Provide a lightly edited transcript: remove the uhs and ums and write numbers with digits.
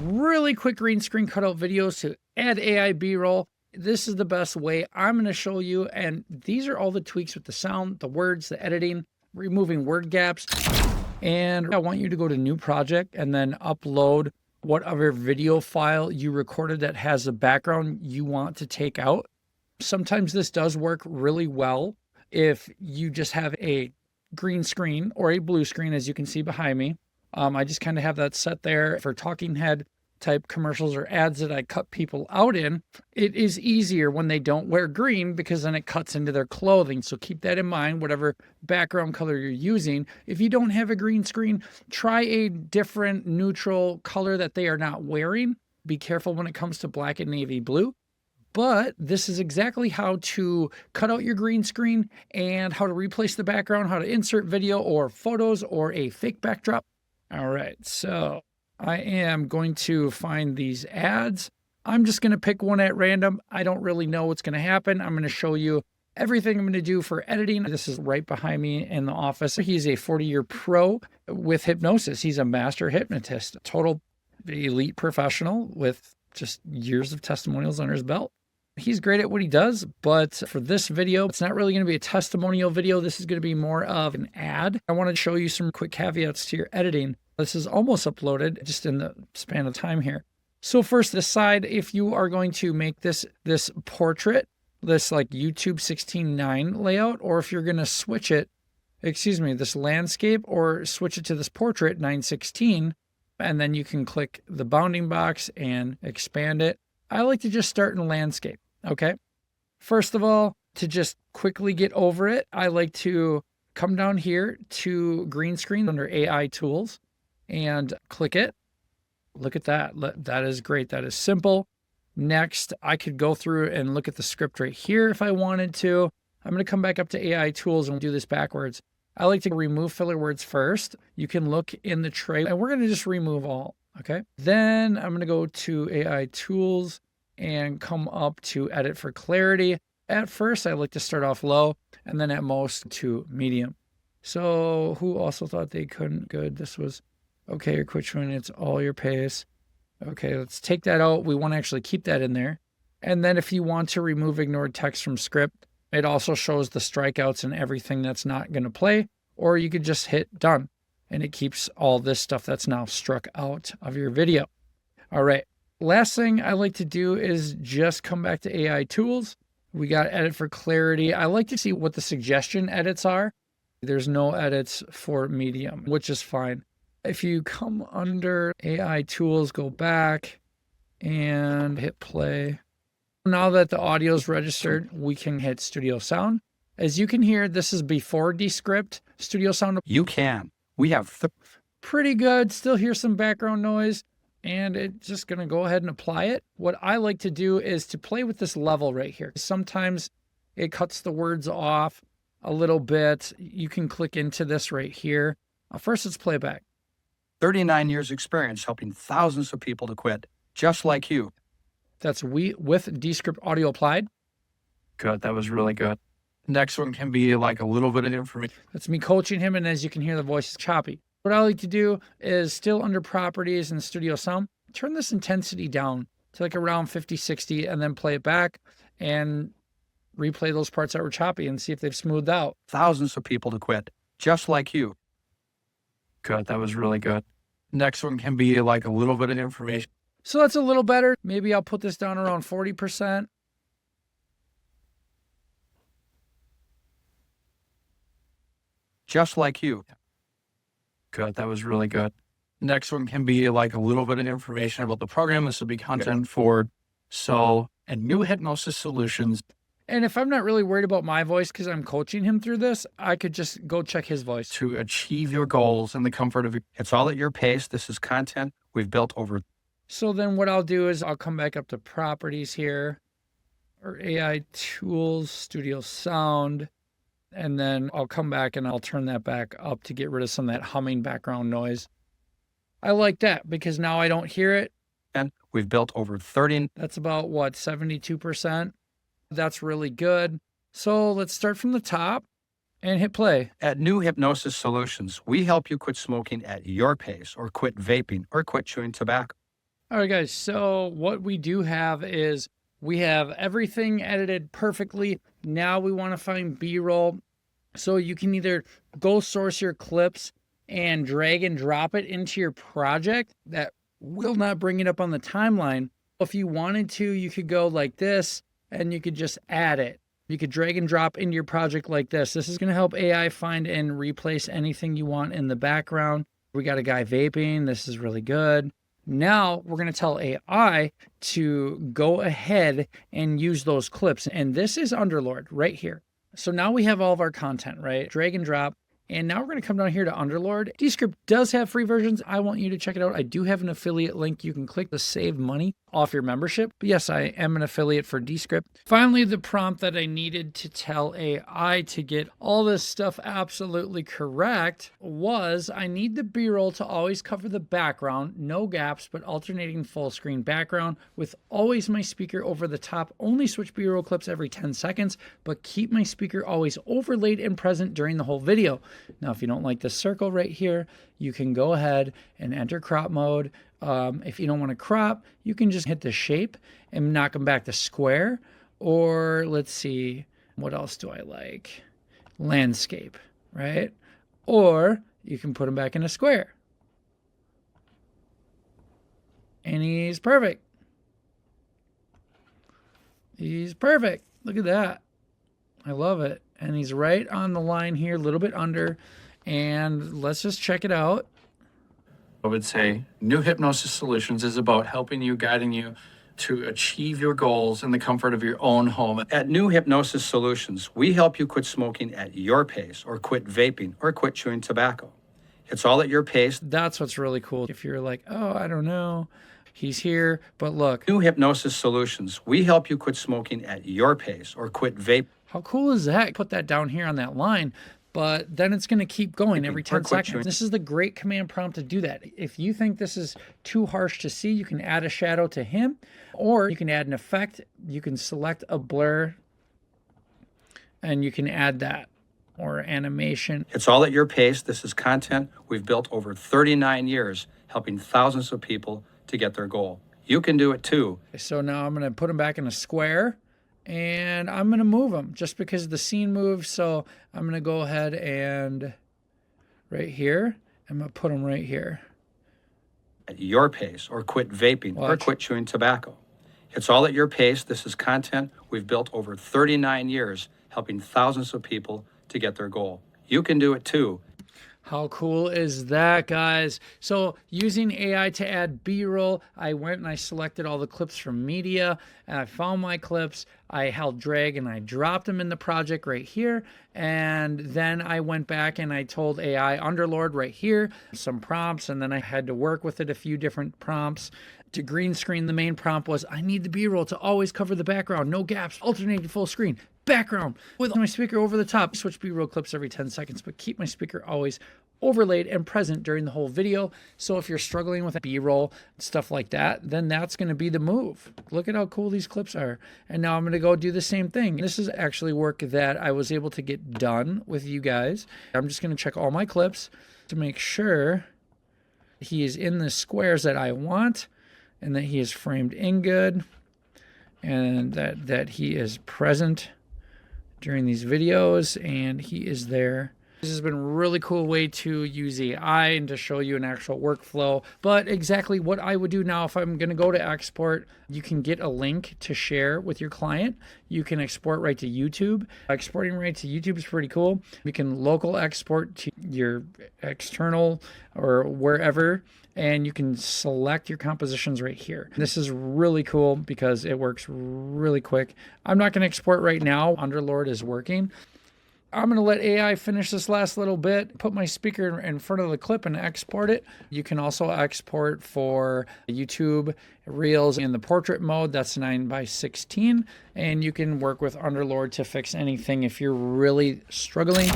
really quick green screen cutout videos to add AI B-roll. This is the best way I'm going to show you. And these are all the tweaks with the sound, the words, the editing, removing word gaps. And I want you to go to new project and then upload whatever video file you recorded that has a background you want to take out. Sometimes this does work really well if you just have a green screen or a blue screen, as you can see behind me. I just kind of have that set there for talking head type commercials or ads that I cut people out in. It is easier when they don't wear green because then it cuts into their clothing. So keep that in mind, whatever background color you're using. If you don't have a green screen, try a different neutral color that they are not wearing. Be careful when it comes to black and navy blue. But this is exactly how to cut out your green screen and how to replace the background, how to insert video or photos or a fake backdrop. All right, so I am going to find these ads. I'm just going to pick one at random. I don't really know what's going to happen. I'm going to show you everything I'm going to do for editing. This is right behind me in the office. He's a 40-year pro with hypnosis. He's a master hypnotist, total elite professional with just years of testimonials under his belt. He's great at what he does, but for this video, it's not really going to be a testimonial video. This is going to be more of an ad. I want to show you some quick caveats to your editing. This is almost uploaded just in the span of time here. So first, decide if you are going to make this portrait, this like YouTube 16:9 layout, or if you're going to switch it, this landscape, or switch it to this portrait 9:16, and then you can click the bounding box and expand it. I like to just start in landscape, okay? First of all, to just quickly get over it, I like to come down here to green screen under AI tools and click it. Look at that. That is great. That is simple. Next, I could go through and look at the script right here if I wanted to. I'm going to come back up to AI tools and do this backwards. I like to remove filler words first. You can look in the tray and we're going to just remove all. Okay. Then I'm going to go to AI tools and come up to edit for clarity. At first, I like to start off low and then at most to medium. So who also thought they couldn't? Good. This was okay. Your quick one. It's all your pace. Okay. Let's take that out. We want to actually keep that in there. And then if you want to remove ignored text from script, it also shows the strikeouts and everything that's not going to play, or you could just hit done. And it keeps all this stuff that's now struck out of your video. All right. Last thing I like to do is just come back to AI tools. We got edit for clarity. I like to see what the suggestion edits are. There's no edits for medium, which is fine. If you come under AI tools, go back and hit play. Now that the audio is registered, we can hit studio sound. As you can hear, this is before Descript. Studio sound. You can. We have pretty good. Still hear some background noise, and it's just going to go ahead and apply it. What I like to do is to play with this level right here. Sometimes it cuts the words off a little bit. You can click into this right here. First, let's play back. 39 years experience helping thousands of people to quit, just like you. That's with Descript audio applied. Good. That was really good. Next one can be like a little bit of information. That's me coaching him, and as you can hear, the voice is choppy. What I like to do is still under properties and studio sound, turn this intensity down to like around 50, 60, and then play it back and replay those parts that were choppy and see if they've smoothed out. Thousands of people to quit, just like you. Good. That was really good. Next one can be like a little bit of information. So that's a little better. Maybe I'll put this down around 40%. Just like you. Good. That was really good. Next one can be like a little bit of information about the program. This will be content for and new hypnosis solutions. And if I'm not really worried about my voice because I'm coaching him through this, I could just go check his voice. To achieve your goals in the comfort of it's all at your pace. This is content we've built over. So then what I'll do is I'll come back up to properties here, or AI tools, studio sound. And then I'll come back and I'll turn that back up to get rid of some of that humming background noise. I like that because now I don't hear it. And we've built over 30. That's about what, 72%? That's really good. So let's start from the top and hit play. At New Hypnosis Solutions, we help you quit smoking at your pace, or quit vaping, or quit chewing tobacco. All right, guys. So what we do have is we have everything edited perfectly. Now we want to find B-roll. So you can either go source your clips and drag and drop it into your project. That will not bring it up on the timeline. If you wanted to, you could go like this and you could just add it. You could drag and drop into your project like this. This is going to help AI find and replace anything you want in the background. We got a guy vaping. This is really good. Now we're going to tell AI to go ahead and use those clips. And this is Underlord right here. So now we have all of our content, right? Drag and drop. And now we're going to come down here to Underlord. Descript does have free versions. I want you to check it out. I do have an affiliate link. You can click to save money off your membership. But yes, I am an affiliate for Descript. Finally, the prompt that I needed to tell AI to get all this stuff absolutely correct was I need the B-roll to always cover the background, no gaps, but alternating full screen background with always my speaker over the top. Only switch B-roll clips every 10 seconds, but keep my speaker always overlaid and present during the whole video. Now, if you don't like this circle right here, you can go ahead and enter crop mode. If you don't want to crop, you can just hit the shape and knock them back to square. Or let's see, what else do I like? Landscape, right? Or you can put them back in a square. And he's perfect. He's perfect. Look at that. I love it. And he's right on the line here, a little bit under. And let's just check it out. I would say New Hypnosis Solutions is about helping you, guiding you to achieve your goals in the comfort of your own home. At New Hypnosis Solutions, we help you quit smoking at your pace, or quit vaping, or quit chewing tobacco. It's all at your pace. That's what's really cool. If you're like, oh, I don't know, he's here, but look. New Hypnosis Solutions, we help you quit smoking at your pace, or quit vaping. How cool is that? Put that down here on that line, but then it's going to keep going every 10 seconds. This is the great command prompt to do that. If you think this is too harsh to see, you can add a shadow to him, or you can add an effect. You can select a blur, and you can add that, or animation. It's all at your pace. This is content we've built over 39 years, helping thousands of people to get their goal. You can do it too. So now I'm going to put him back in a square. And I'm going to move him just because the scene moves. So I'm going to go ahead and right here, I'm going to put him right here. At your pace, or quit vaping, or quit chewing tobacco. It's all at your pace. This is content we've built over 39 years, helping thousands of people to get their goal. You can do it too. How cool is that, guys? So using AI to add B-roll, I went and I selected all the clips from media, and I found my clips. I held drag and I dropped them in the project right here. And then I went back and I told AI Underlord right here, some prompts, and then I had to work with it a few different prompts. To green screen, the main prompt was, I need the B-roll to always cover the background, no gaps, alternating full screen, background, with my speaker over the top. Switch B-roll clips every 10 seconds, but keep my speaker always overlaid and present during the whole video. So if you're struggling with B-roll, stuff like that, then that's going to be the move. Look at how cool these clips are. And now I'm going to go do the same thing. This is actually work that I was able to get done with you guys. I'm just going to check all my clips to make sure he is in the squares that I want, and that he is framed in good, and that he is present during these videos, and he is there. This has been a really cool way to use AI and to show you an actual workflow. But exactly what I would do now, if I'm going to go to export, you can get a link to share with your client. You can export right to YouTube. Exporting right to YouTube is pretty cool. You can local export to your external or wherever, and you can select your compositions right here. This is really cool because it works really quick. I'm not going to export right now. Underlord is working. I'm going to let AI finish this last little bit, put my speaker in front of the clip and export it. You can also export for YouTube Reels in the portrait mode. That's 9:16. And you can work with Underlord to fix anything if you're really struggling.